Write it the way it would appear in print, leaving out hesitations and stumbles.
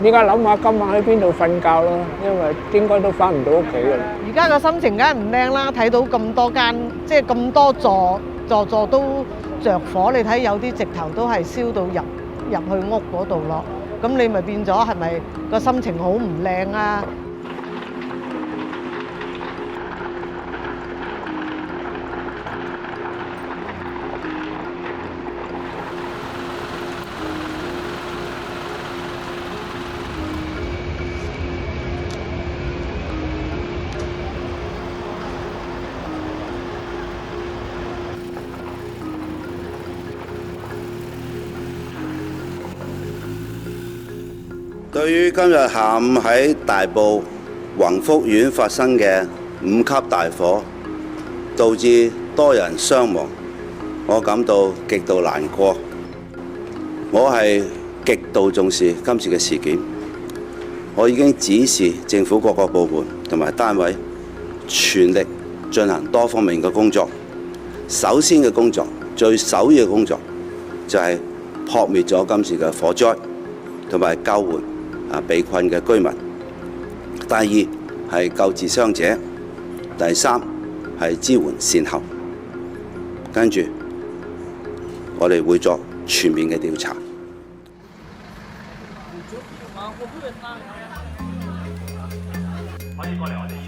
依家諗下今晚喺邊度瞓覺咯，因為應該都翻唔到屋企㗎啦。而家個心情梗係唔靚啦，睇到咁多間，即係咁多座都着火，你睇有啲直頭都係燒到入去屋嗰度咯。咁你咪變咗係咪個心情好唔靚啊？對於今日下午喺大埔宏福苑發生嘅5級大火，導致多人傷亡，我感到極度難過。我係極度重視今次嘅事件，我已經指示政府各個部門同埋單位全力進行多方面嘅工作。首先嘅工作，最首要嘅工作就係撲滅咗今次嘅火災，同埋救援被困嘅居民。第二係救治傷者，第三係支援善後。跟住我哋會作全面嘅調查。可以過嚟我哋。